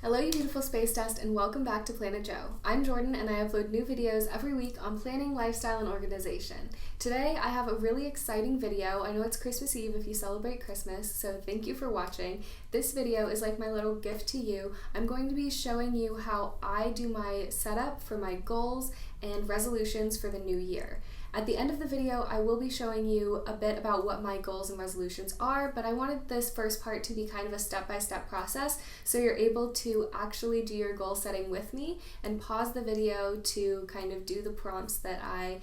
Hello you beautiful space dust and welcome back to Planet Joe. I'm Jordan and I upload new videos every week on planning, lifestyle, and organization. Today I have a really exciting video. I know it's Christmas Eve if you celebrate Christmas, so thank you for watching. This video is like my little gift to you. I'm going to be showing you how I do my setup for my goals and resolutions for the new year. At the end of the video, I will be showing you a bit about what my goals and resolutions are, but I wanted this first part to be kind of a step-by-step process so you're able to actually do your goal setting with me and pause the video to kind of do the prompts that I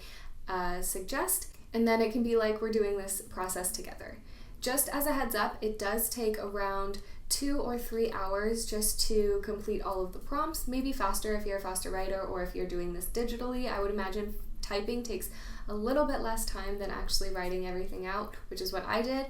suggest, and then it can be like we're doing this process together. Just as a heads up, it does take around 2 or 3 hours just to complete all of the prompts, maybe faster if you're a faster writer or if you're doing this digitally. I would imagine typing takes a little bit less time than actually writing everything out, which is what I did,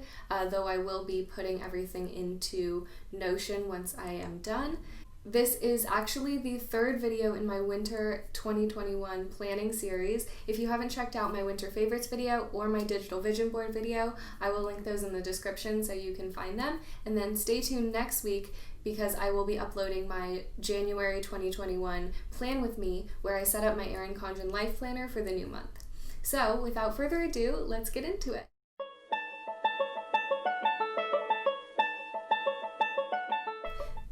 though I will be putting everything into Notion once I am done. This is actually the third video in my winter 2021 planning series. If you haven't checked out my winter favorites video or my digital vision board video, I will link those in the description so you can find them. And then stay tuned next week because I will be uploading my January 2021 plan with me where I set up my Erin Condren life planner for the new month. So without further ado, let's get into it.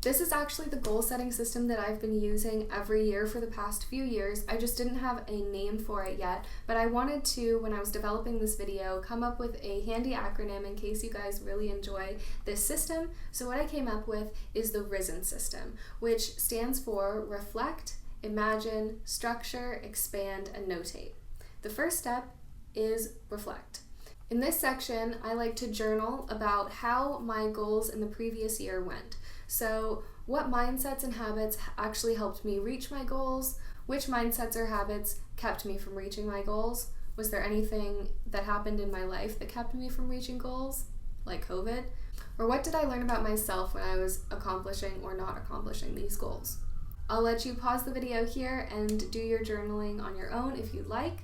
This is actually the goal setting system that I've been using every year for the past few years. I just didn't have a name for it yet, but I wanted to, when I was developing this video, come up with a handy acronym in case you guys really enjoy this system. So what I came up with is the RISEN system, which stands for Reflect, Imagine, Structure, Expand, and Notate. The first step is reflect. In this section, I like to journal about how my goals in the previous year went. So what mindsets and habits actually helped me reach my goals? Which mindsets or habits kept me from reaching my goals? Was there anything that happened in my life that kept me from reaching goals, like COVID? Or what did I learn about myself when I was accomplishing or not accomplishing these goals? I'll let you pause the video here and do your journaling on your own if you'd like.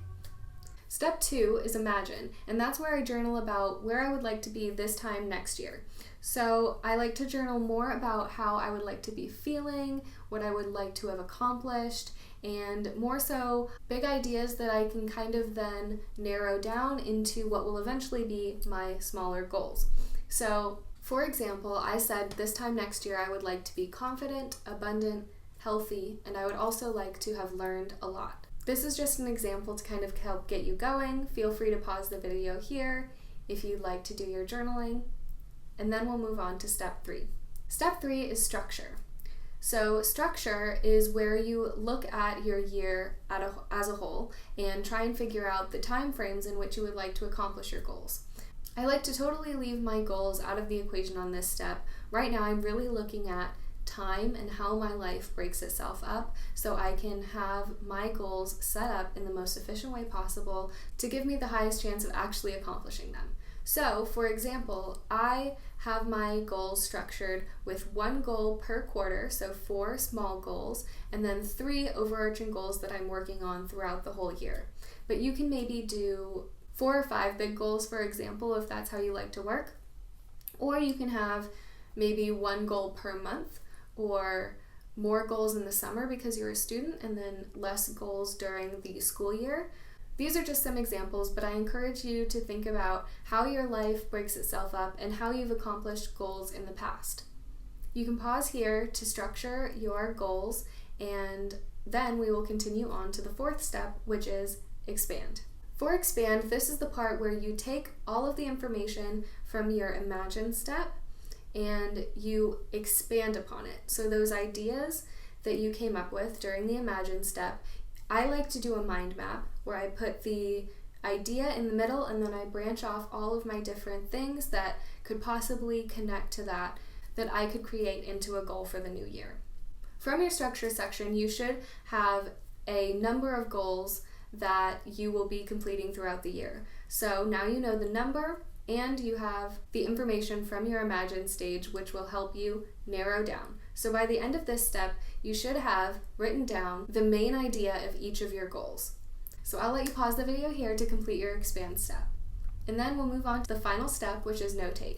Step 2 is imagine, and that's where I journal about where I would like to be this time next year. So I like to journal more about how I would like to be feeling, what I would like to have accomplished, and more so big ideas that I can kind of then narrow down into what will eventually be my smaller goals. So for example, I said this time next year I would like to be confident, abundant, healthy, and I would also like to have learned a lot. This is just an example to kind of help get you going. Feel free to pause the video here if you'd like to do your journaling. And then we'll move on to step 3. Step 3 is structure. So structure is where you look at your year as a whole and try and figure out the time frames in which you would like to accomplish your goals. I like to totally leave my goals out of the equation on this step. Right now I'm really looking at time and how my life breaks itself up so I can have my goals set up in the most efficient way possible to give me the highest chance of actually accomplishing them. So, for example, I have my goals structured with 1 goal per quarter, so 4 small goals, and then 3 overarching goals that I'm working on throughout the whole year. But you can maybe do 4 or 5 big goals, for example, if that's how you like to work. Or you can have maybe 1 goal per month, or more goals in the summer because you're a student and then less goals during the school year. These are just some examples, but I encourage you to think about how your life breaks itself up and how you've accomplished goals in the past. You can pause here to structure your goals, and then we will continue on to the 4th step, which is expand. For expand, this is the part where you take all of the information from your imagine step and you expand upon it. So those ideas that you came up with during the imagine step, I like to do a mind map where I put the idea in the middle and then I branch off all of my different things that could possibly connect to that I could create into a goal for the new year. From your structure section, you should have a number of goals that you will be completing throughout the year. So now you know the number, and you have the information from your imagine stage, which will help you narrow down. So by the end of this step, you should have written down the main idea of each of your goals. So I'll let you pause the video here to complete your expand step. And then we'll move on to the final step, which is notate.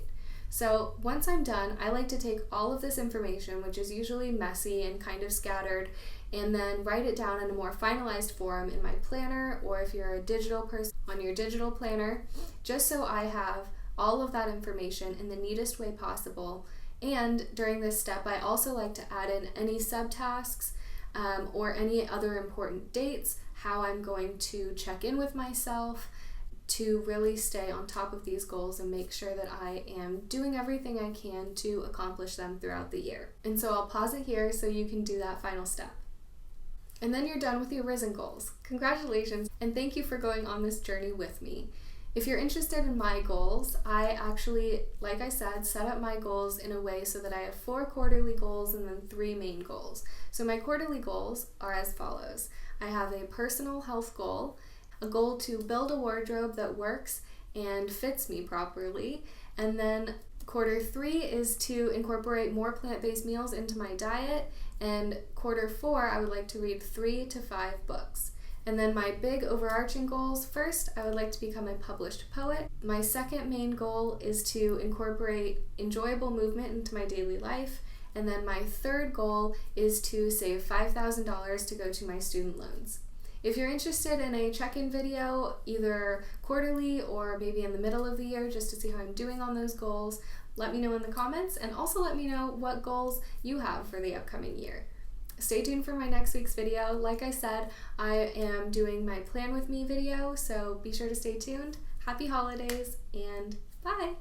So once I'm done, I like to take all of this information, which is usually messy and kind of scattered, and then write it down in a more finalized form in my planner, or if you're a digital person, on your digital planner, just so I have all of that information in the neatest way possible. And during this step, I also like to add in any subtasks or any other important dates, how I'm going to check in with myself to really stay on top of these goals and make sure that I am doing everything I can to accomplish them throughout the year. And so I'll pause it here so you can do that final step. And then you're done with your Risen goals. Congratulations, and thank you for going on this journey with me. If you're interested in my goals, I actually, like I said, set up my goals in a way so that I have 4 quarterly goals and then 3 main goals. So my quarterly goals are as follows. I have a personal health goal, a goal to build a wardrobe that works and fits me properly, and then quarter 3 is to incorporate more plant-based meals into my diet, and quarter 4 I would like to read 3 to 5 books. And then my big overarching goals, first, I would like to become a published poet. My second main goal is to incorporate enjoyable movement into my daily life. And then my third goal is to save $5,000 to go to my student loans. If you're interested in a check-in video, either quarterly or maybe in the middle of the year, just to see how I'm doing on those goals, let me know in the comments, and also let me know what goals you have for the upcoming year. Stay tuned for my next week's video. Like I said, I am doing my Plan With Me video, so be sure to stay tuned. Happy holidays, and bye!